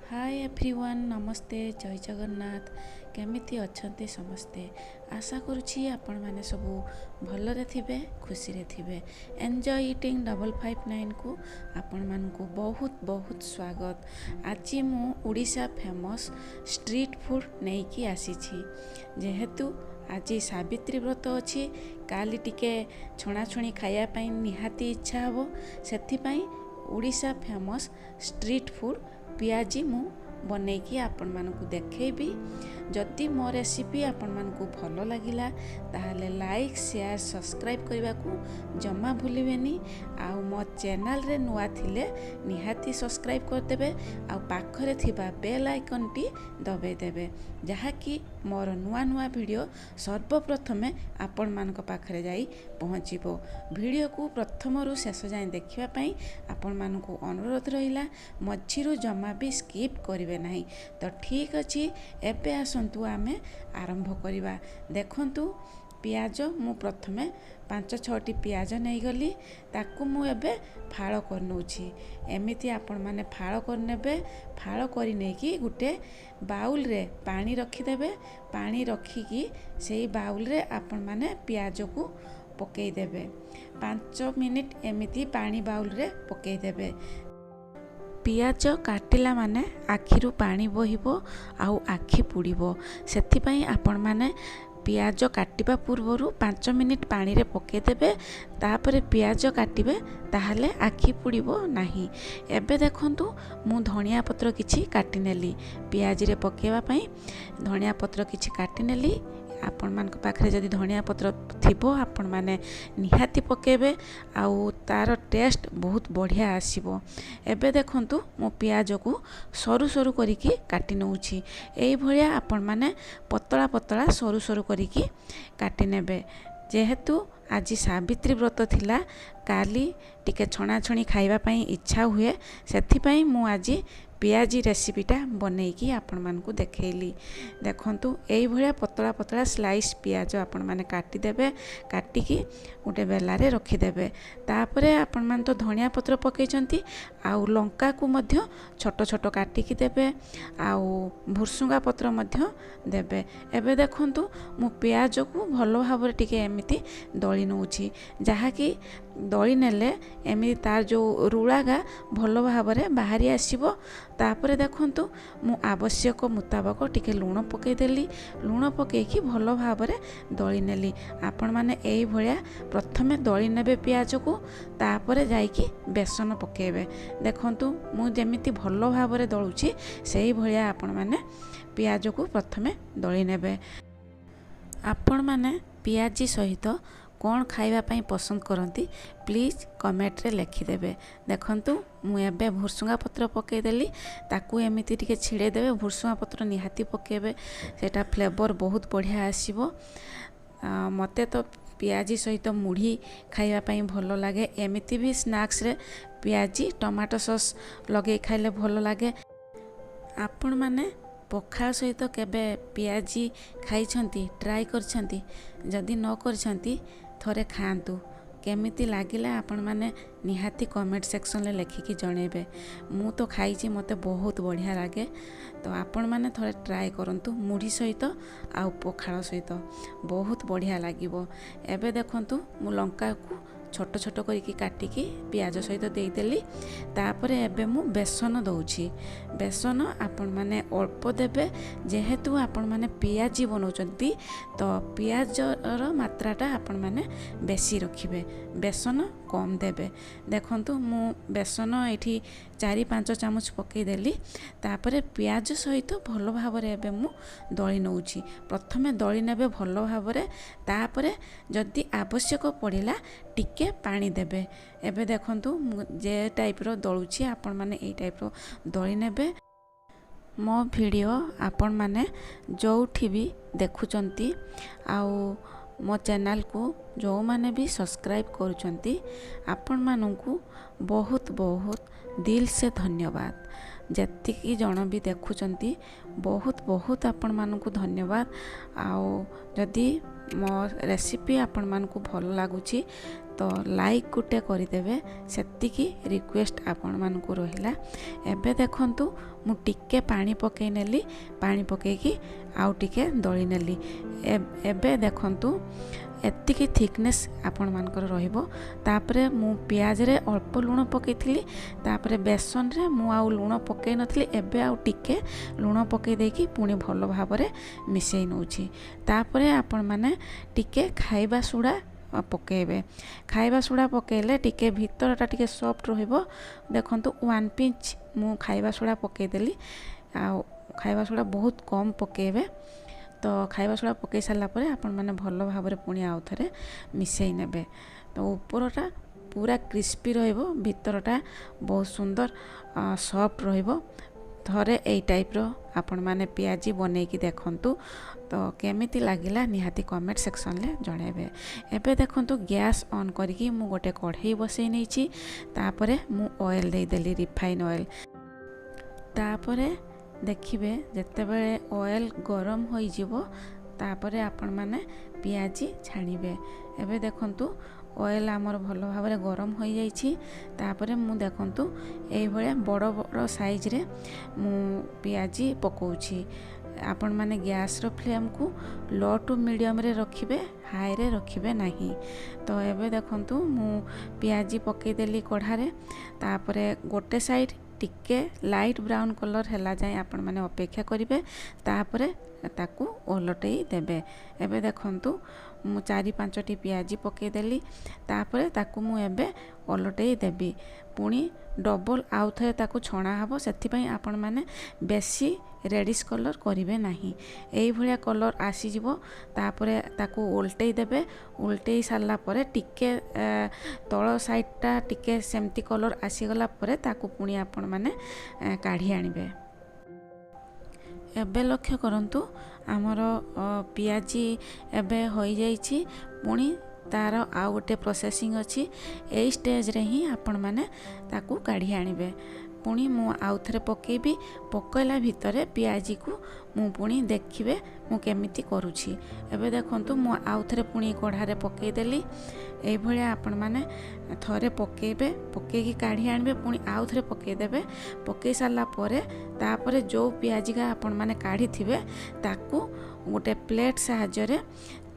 Hi everyone, नमस्ते, जय जगन्नाथ। केमिति अछंती समस्ते। आशा करुछि आपण माने सबू भलरे थिबे, खुशी रे थिबे। एन्जॉय ईटिंग 559 को आपण मानकु बहुत बहुत स्वागत। आज मु ओडिशा फेमस स्ट्रीट फूड नेकी आसीछि। जेहेतु आज सावित्री व्रत अच्छी, काली टिके छणाछुणी खाया पाई निहाती इच्छा हबो, सेथिपाई Odisha famous street food piyaji मु बनैकी आपण मानकु देखैबी। जदि मो रेसिपी आपण मानकु भलो लागिला ताहाले लाइक शेयर सब्सक्राइब करने को जमा भूलिबेनी। आउ मो चैनल रे नुआ थिले निहाती सब्सक्राइब करदेबे। आउ पाखरे थिबा बेल आइकन टी दबे देबे, जहा कि मोर नुआ नुआ वीडियो सर्वप्रथमे आपण मानक पाखरे जाई पहुँचबो। वीडियो को प्रथम रु शेष जाए देखिबा पई आपण मानकु अनुरोध रहिला, मझिरु जमा भी स्किप करिवे नाही। तो ठीक अछि, एबे आसंतु आमे आरंभ करिबा। देखंतु पियाज मु प्रथमे 5-6टी पियाज नहीं गली, ताकू मु एबे फाड़ कर नउछि। एमिति आपण माने फाड़ कर नेबे। फाड़ करी नै कि गुटे बाउल रे पानी रखी देबे। पानी रखिकी सेही बाउल रे आपण माने पियाज को पकई देबे। 5 मिनिट एमिति पानी बाउल रे पकई देबे। पियाज काटिला माने आखिरु पानी बहिबो, आउ आखि पुड़िबो। सेथिपाई आपण माने पियाज काटिबा पूर्वरु 5 मिनिट पानी रे पके देबे। तापरे पियाज काटिबे, ताहाले आखि पुड़िबो नाही। एबे देखंतु मु धनिया पत्र किछि काटि नेली। पियाज रे पकेवा पई धनिया पत्र किछि काटि नेली। आपण मान पाखरे जदि धनिया पत्र थिबो आपण माने निहाती पकेबे, आउ तार टेस्ट बहुत बढ़िया आसीबो। एबे देखंतु मो पियाज को सरू सरू करिकी काटि नउछि। एई भलिया आपण माने पतला पतला सरू सरू करिकी काटि नेबे। जेहेतु आज सावित्री व्रत थिला, काली टिके छणाछणी खाइबा पई इच्छा हुए, सेथिपाई मु आज पियाजी रेसिपीटा बनैकी आपण मानकु देखैली। देखंतु एई भलिया पतला पतला स्लाइस पियाज आपण माने काटि देबे। काटिकी गोटे बेलारे रखी देबे। तापरे आपण मान तो धनिया पत्र पकेइचंती, आउ लंका को मध्य छोट छोट काटिकी देबे, आउ भुरसुंगा पत्र मध्य देबे। एबे देखंतु मु पियाज को भलो भाबरे टिके एमिति दळी नउछि, जहा कि दळी नेले एमिति तार जो रुळागा भलो भाबरे बाहरी आसीबो। तापरे देखंतु मु आवश्यक मुताबक टिके लूण पकई देली। लूण पकईकी भलो भाबरे दळी नेली। आपण माने एई भलिया प्रथमे दळी नेबे पियाज को, तापरे जाईकी बेसन पकेबे। देखंतु मु जेमिति भलो भाबरे दळुछि सेई भलिया आपण माने पियाज को प्रथमे दळी नेबे। आपण माने पियाजी सहित कौन खाइबा पई पसंद करती प्लीज कमेंट रे लिखिदेवे। देखंतु मु एबे भुरसुंगा पत्र पकई देली, ताकू एमिति टिके छिड़े देबे। भुरसुंगा पत्र निहाती पकेबे, सेटा फ्लेवर बहुत बढ़िया आसीबो। मते तो पियाजी सहित मुढ़ी खाइबा पई भलो लागे। एमिति भी स्नैक्स रे पियाजी टमाटो सॉस लगे खाइले भलो लागे। आपण माने पखाल सहित केबे पियाजी खाइछंती, ट्राई करछंती? जदि न करछंती थोरे खाआंतु। केमिति लागिला आपण माने निहाती कमेंट सेक्शन ले लिखिकी जणेबे। मु तो खाइछि, मते बहुत बढ़िया लागे। तो आपण माने थोरे ट्राई करंतु मुढ़ी सहित आउ पखाल सहित, बहुत बढ़िया लागिबो। एबे देखंतु मु लंका को छोट छोट करिकी काटिकी पियाज सहित देदेली। तापरे एबे मु बेसन दउछि। बेसन आपण माने अल्प देबे, जेहेतु आपण माने पियाजी बनौचंती, तो पियाजर मात्राटा आपण माने बेसी रखिबे, बेसन कम देबे। देखंतु मु बेसन एठी 4-5 चामच पकई देली। तापरे पियाज सहित भलो भाबरे एबे मु दळी नउछि। प्रथमे दळी नेबे भलो भाबरे, तापरे जदि आवश्यक पड़िला टिके पानी देबे। एबे देखंतु जे टाइप रो दळुछि आपण माने एई टाइप रो दळी नेबे। मो वीडियो आपण माने जोठी भी देखुचंती, आउ मो चैनल को जो माने भी सब्सक्राइब करूचंती, आपण माननकु बहुत बहुत दिल से धन्यवाद। जतिकी जन भी देखुचंती बहुत बहुत आपण माननकु धन्यवाद। आउ जदि मो रेसिपी आपण मानकु भल लागुची तो लाइक गोटे करदेवे सेतिकी रिक्वेस्ट आपण मानकु रहिला। एबे देखंतु मु टिके पानी पकई नेली, पानी पकईकी आउ टिके दली नेली। एबे देखंतु एतिकी थिकनेस आपण मानकर रहिबो। तापरे मु प्याज रे अल्प लुण पकईथिली, तापरे बेसन रे मु आउ लुण पकई नथली। एबे आउ टिके लुण पकई देकी पुणी भलो भाबरे मिसई नउछि। तापरे आपण माने टिके खाइबा सोडा पकेबे। खाइबा सोडा पकेले टिके भीतरटा टिके सॉफ्ट रहिबो। देखंतु 1 पिंच मु खाइबा सोडा पकई देली। आ खाइबा सोडा बहुत कम पकेबे। तो खाइबा सोडा पकई सारा पर आपण माने भलो भाबरे पुणी आउ थरे मिसई नेबे। तो ऊपरटा पूरा क्रिस्पी रहिबो, भीतरटा बहुत सुंदर सॉफ्ट रहिबो। थरे एई टाइप रो आपण माने पियाजी बनेकी देखंतु। तो केमिति लागिला निहाती कमेंट सेक्शन ले जणेबे। एबे देखंतु गैस ऑन करके मु गोटे कढ़ई बसई नैछि। तापरे मु ऑयल दे देली, रिफाइन ऑयल। तापरे देखिबे जेतेबेले ऑयल गरम होई जिवो तापरे आपण माने पियाजी छाणीबे। एबे देखंतु ऑयल आमर भलो भाबरे गरम होई जाइछि। तापरे मु देखंतु एई भलिया बड़ बड़ साइज रे मु पियाजी पकोछि। आपण माने गैस रो फ्लेम को लो टू मीडियम रे रखिबे, हाई रे रखिबे नाही। तो एबे देखंतु मु पियाजी पकई देली कढ़ारे। तापरे गोटे साइड टिके लाइट ब्राउन कलर हैला जाए आपण माने अपेक्षा करिवे। तापरे ताकू ओलटई देबे। एबे देखंतु मु 4-5टी पियाजी पकई देली। तापरे ताकू मु एबे ओलटई देबी। पुणी डबल आउ थे ताकू छणा हबो। सेथि पई आपण माने बेसी रेडिश कलर करिवे नाही। एई भलिया कलर आसी जिवो। तापरे ताकू उल्टई देबे। उल्टई सारला परे टिके तळ साइडटा टिके सेमती कलर आसी गला परे ताकू पुणी आपण माने काढी आनिबे। एबे लक्ष्य करंतु आमर पियाजी एबे होई जाइछि। पुणी तार आउ गोटे प्रोसेसिंग अच्छी। एई स्टेज रे ही आपण माने ताकू काढी आनिबे। पुणी मु आउ थरे पकेबी। पकैला भितरे पियाजी को मु पुणी देखिबे मु केमिति करूछि। एबे देखंतु मु आउ थरे पुणी कढ़ारे पकई देली। एई भलिया आपण माने थरे पकेबे, पकेकी काढी आनिबे, पुणी आउ थरे पकई देबे। पकई सारला परे तापरे जो पियाजी का आपण माने काढी थिबे ताकू गोटे प्लेट साहाय्य रे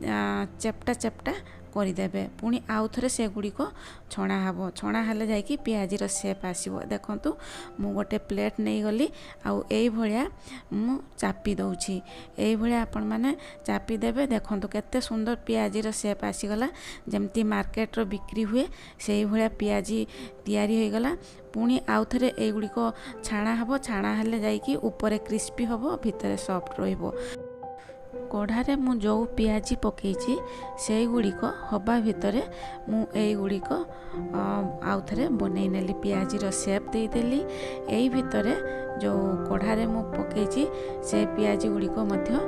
चेप्टा चेप्टा करदेवे। पुणी आउ थे से गुड़िक छणा हबो। छणा हेले जाइकी पियाजीर सेप आसीबो। देखंतु मु गोटे प्लेट नहीं गली। आउ एई भलिया मु चापी दउछि। एई भलिया आपण माने चापी देबे। देखंतु केते सुंदर पियाजीर सेप आसीगला। जेमती मार्केट रो बिक्री हुए सेई भलिया पियाजी तैयारी होई गला। पुणी आउ थे एई गुड़िक छाणा हबो। छाणा हेले जाइकी ऊपर क्रिस्पी हबो, भीतर सॉफ्ट रहिबो। कढ़ारे मु जो पियाजी पकईची से गुड़िक हवा भितर मु एई गुड़िक आउ थे बनई नेली। पियाजीर सेप देदेली। एई भितर जो कढ़ारे मु पकईची से पियाजी गुड़िक मध्य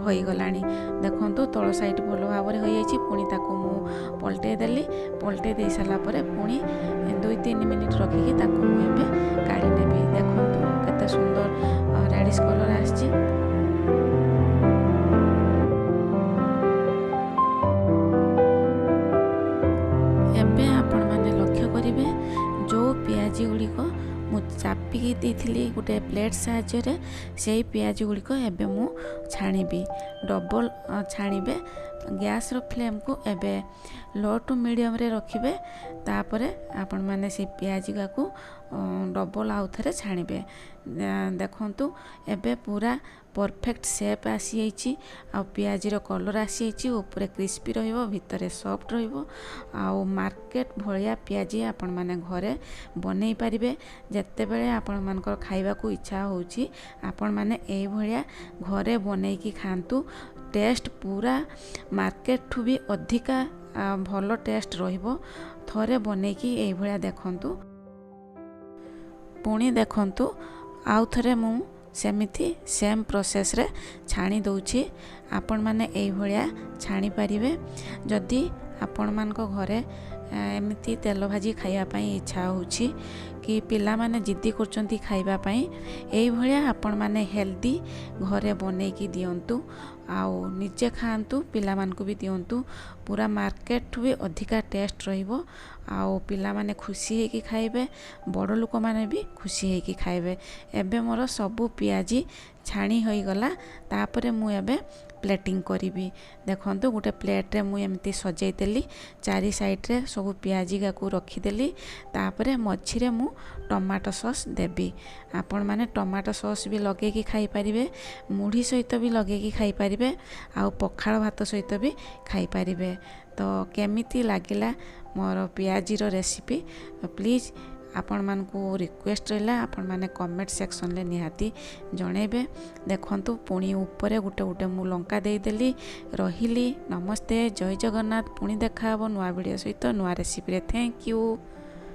होई गलानी। देखंतु तळ साइड भलो भाबरे होई जाइछि। पुणी ताकू मु पलटई देली। पलटई दे साला परे पुणी 2-3 मिनिट रखिकी ताकू मु एबे काढी नेबी। देखंतु केते सुंदर रेडिश कलर आछि। एबे आपण माने लक्ष्य करिवे जो पियाजी गुड़िक मु चापिकी देइथिली गोटे प्लेट साहाय्य रे से पियाजी गुड़िक एबे मु छाणीबी। डबल छाणीबे। गैस रो फ्लेम को एबे लो टू मीडियम रे रखिबे। तापरे आपण माने से पियाजी को डबल आउ थे छाणीबे। देखंतु एबे पूरा परफेक्ट सेप आसी जाइछि। आ पियाजीर कलर आसी जाइछि। ऊपर क्रिस्पी रहिबो, भीतर सॉफ्ट रहिबो। आ मार्केट भलिया पियाजी आपण माने घरे बनेई पारिबे। जत्ते बेले आपण मानकर खाइबा को इच्छा होउछि आपण माने एई भलिया घरे बनेईकी खांतु। टेस्ट पूरा मार्केट ठू भी अधिका भलो टेस्ट रहिबो। थरे बनेईकी एई भलिया देखंतु। पुणी देखंतु आउ थरे मु सेमिति सेम प्रोसेस रे छाणी दउछि। आपण माने एई भलिया छाणी पारिबे। जदि आपण मान को घरे एमती तेल भाजी खाइबापी इच्छा होछि कि पिला माने जिद्दी करचंती खाइबापी एई भलिया आपण माने हेल्दी घरे बनैकी दियंतु आउ निजे खाआंतु पिला मानकु भी दियंतु पूरा मार्केट भी अधिका टेस्ट रहिबो आउ पिला माने खुशी है कि खाइबे बड़ लोक माने भी खुशी है कि खाइबे। एबे मोर सबु पियाजी छाणी होई गला तापरे मु एबे प्लेटिंग करी देखो गोटे प्लेट रे मुझे एमती सजई देली चारि साइड रे सब पियाजी को रखीदेली तापरे मझिरे मु टमाटो सॉस देबी। आपण माने टमाटो सॉस भी लगे कि खाई परिबे मुढ़ी सहित भी लगे कि खाई परिबे आउ पखाल भात सहित भी खाई परिबे। तो केमिति लागिला मोर पियाजी रो रेसिपी प्लीज आपण मानकु रिक्वेस्ट रहा आपण माने कमेंट सेक्शन ले निहाती जणेबे। देखंतु पुणी ऊपर गुटे गुटे मु लंका देदेली रहिली। नमस्ते, जय जगन्नाथ। पुणी देखा नुआ वीडियो सहित नुआ रेसिपी रे। Thank you.